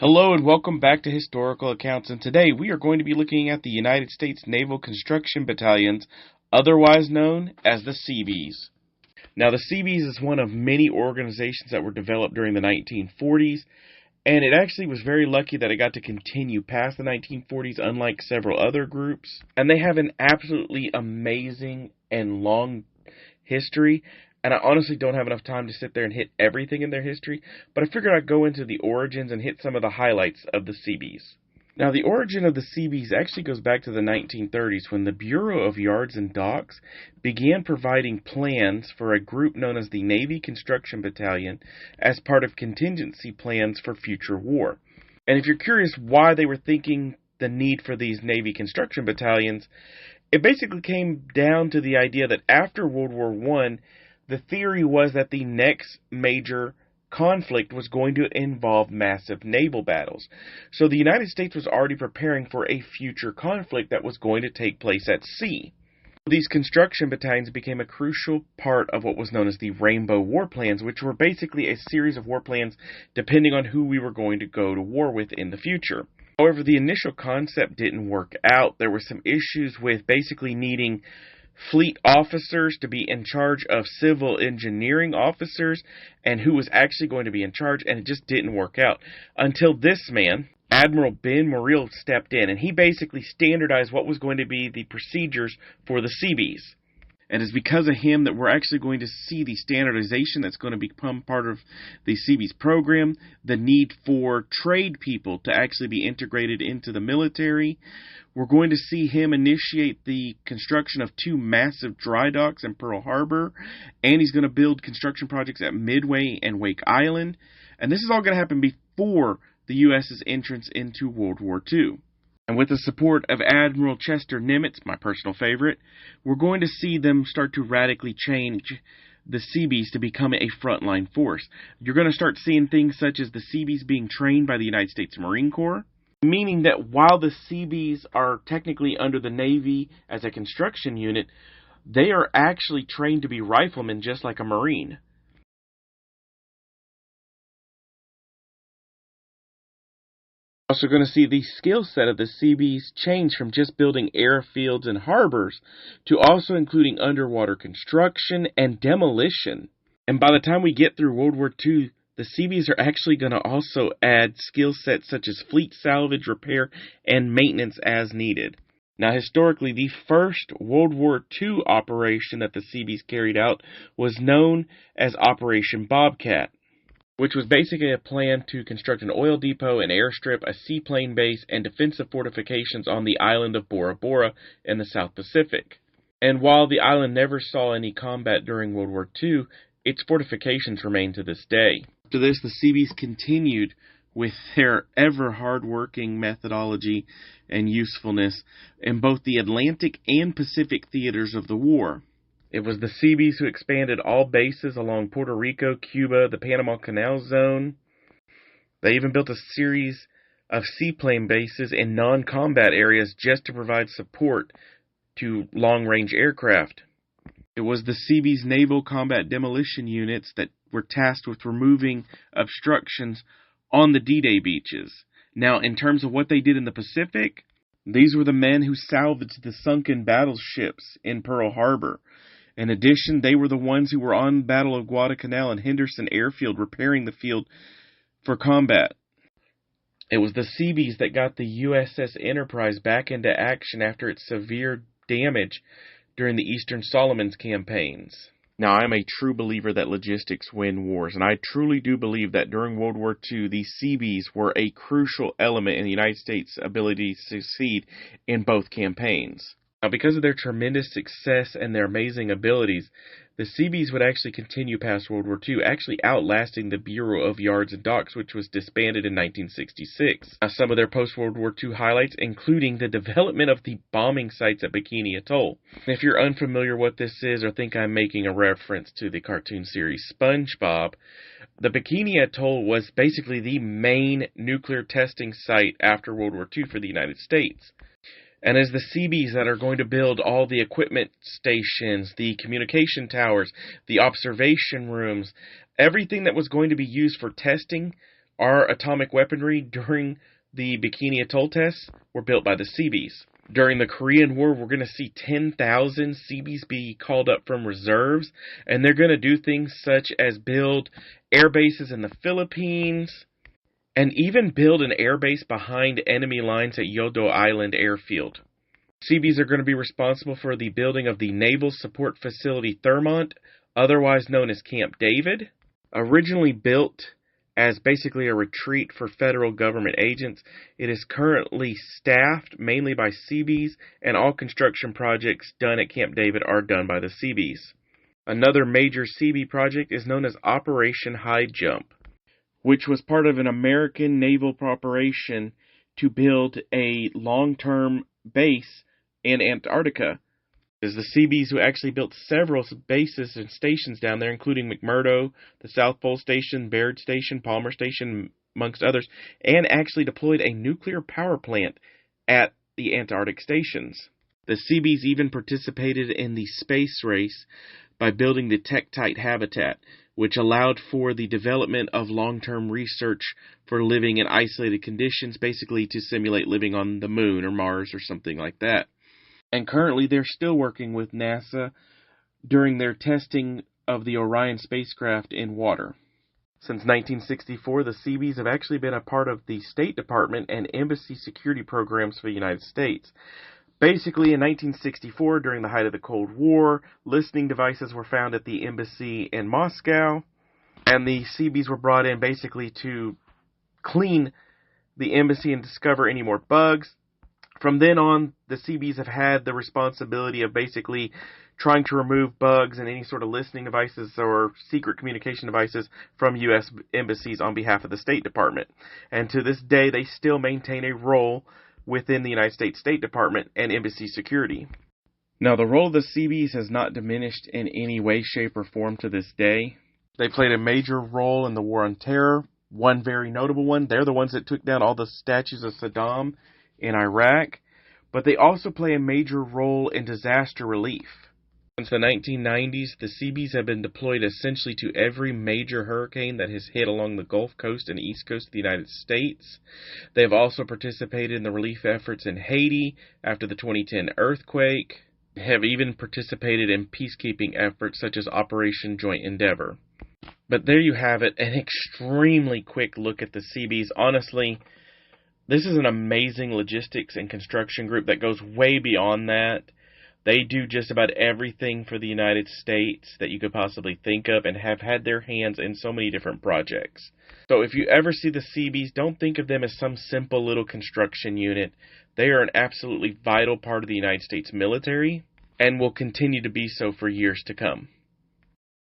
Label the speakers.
Speaker 1: Hello and welcome back to Historical Accounts, and today we are going to be looking at the United States Naval Construction Battalions, otherwise known as the Seabees. Now, the Seabees is one of many organizations that were developed during the 1940s, and it actually was very lucky that it got to continue past the 1940s, unlike several other groups. And they have an absolutely amazing and long history. And I honestly don't have enough time to sit there and hit everything in their history, but I figured I'd go into the origins and hit some of the highlights of the Seabees. Now, the origin of the Seabees actually goes back to the 1930s when the Bureau of Yards and Docks began providing plans for a group known as the Navy Construction Battalion as part of contingency plans for future war. And if you're curious why they were thinking the need for these Navy Construction Battalions, it basically came down to the idea that after World War I, the theory was that the next major conflict was going to involve massive naval battles. So the United States was already preparing for a future conflict that was going to take place at sea. These construction battalions became a crucial part of what was known as the Rainbow War Plans, which were basically a series of war plans depending on who we were going to go to war with in the future. However, the initial concept didn't work out. There were some issues with basically needing fleet officers to be in charge of civil engineering officers and who was actually going to be in charge, and it just didn't work out until this man, Admiral Ben Morrill, stepped in, and he basically standardized what was going to be the procedures for the Seabees. And it's because of him that we're actually going to see the standardization that's going to become part of the Seabees program, the need for trade people to actually be integrated into the military. We're going to see him initiate the construction of two massive dry docks in Pearl Harbor, and he's going to build construction projects at Midway and Wake Island. And this is all going to happen before the U.S.'s entrance into World War II. And with the support of Admiral Chester Nimitz, my personal favorite, we're going to see them start to radically change the Seabees to become a frontline force. You're going to start seeing things such as the Seabees being trained by the United States Marine Corps, meaning that while the Seabees are technically under the Navy as a construction unit, they are actually trained to be riflemen just like a Marine. Also going to see the skill set of the Seabees change from just building airfields and harbors to also including underwater construction and demolition. And by the time we get through World War II, the Seabees are actually going to also add skill sets such as fleet salvage, repair, and maintenance as needed. Now, historically, the first World War II operation that the Seabees carried out was known as Operation Bobcat, which was basically a plan to construct an oil depot, an airstrip, a seaplane base, and defensive fortifications on the island of Bora Bora in the South Pacific. And while the island never saw any combat during World War II, its fortifications remain to this day. After this, the Seabees continued with their ever hard-working methodology and usefulness in both the Atlantic and Pacific theaters of the war. It was the Seabees who expanded all bases along Puerto Rico, Cuba, the Panama Canal Zone. They even built a series of seaplane bases in non-combat areas just to provide support to long-range aircraft. It was the Seabees Naval Combat Demolition Units that were tasked with removing obstructions on the D-Day beaches. Now, in terms of what they did in the Pacific, these were the men who salvaged the sunken battleships in Pearl Harbor. In addition, they were the ones who were on Battle of Guadalcanal and Henderson Airfield repairing the field for combat. It was the Seabees that got the USS Enterprise back into action after its severe damage during the Eastern Solomons campaigns. Now, I'm a true believer that logistics win wars, and I truly do believe that during World War II, the Seabees were a crucial element in the United States' ability to succeed in both campaigns. Now, because of their tremendous success and their amazing abilities, the Seabees would actually continue past World War II, actually outlasting the Bureau of Yards and Docks, which was disbanded in 1966. Now, some of their post-World War II highlights, including the development of the bombing sites at Bikini Atoll. And if you're unfamiliar what this is or think I'm making a reference to the cartoon series SpongeBob, the Bikini Atoll was basically the main nuclear testing site after World War II for the United States. And as the Seabees that are going to build all the equipment stations, the communication towers, the observation rooms, everything that was going to be used for testing Our atomic weaponry during the Bikini Atoll tests were built by the Seabees. During the Korean War, we're going to see 10,000 Seabees be called up from reserves, and they're going to do things such as build air bases in the Philippines, and even build an air base behind enemy lines at Yodo Island Airfield. Seabees are going to be responsible for the building of the Naval Support Facility Thermont, otherwise known as Camp David. Originally built as basically a retreat for federal government agents, it is currently staffed mainly by Seabees, and all construction projects done at Camp David are done by the Seabees. Another major Seabee project is known as Operation High Jump, which was part of an American naval operation to build a long-term base in Antarctica. It is the Seabees who actually built several bases and stations down there, including McMurdo, the South Pole Station, Baird Station, Palmer Station, amongst others, and actually deployed a nuclear power plant at the Antarctic stations. The Seabees even participated in the space race by building the Tektite habitat, which allowed for the development of long-term research for living in isolated conditions, basically to simulate living on the moon or Mars or something like that. And currently they're still working with NASA during their testing of the Orion spacecraft in water. Since 1964, the Seabees have actually been a part of the State Department and embassy security programs for the United States. Basically, in 1964, during the height of the Cold War, listening devices were found at the embassy in Moscow, and the Seabees were brought in basically to clean the embassy and discover any more bugs. From then on, the Seabees have had the responsibility of basically trying to remove bugs and any sort of listening devices or secret communication devices from U.S. embassies on behalf of the State Department. And to this day, they still maintain a role within the United States State Department and embassy security. Now, the role of the Seabees has not diminished in any way, shape, or form to this day. They played a major role in the War on Terror. One very notable one, they're the ones that took down all the statues of Saddam in Iraq, but they also play a major role in disaster relief. Since the 1990s, the Seabees have been deployed essentially to every major hurricane that has hit along the Gulf Coast and East Coast of the United States. They have also participated in the relief efforts in Haiti after the 2010 earthquake, have even participated in peacekeeping efforts such as Operation Joint Endeavor. But there you have it, an extremely quick look at the Seabees. Honestly, this is an amazing logistics and construction group that goes way beyond that. They do just about everything for the United States that you could possibly think of and have had their hands in so many different projects. So if you ever see the Seabees, don't think of them as some simple little construction unit. They are an absolutely vital part of the United States military and will continue to be so for years to come.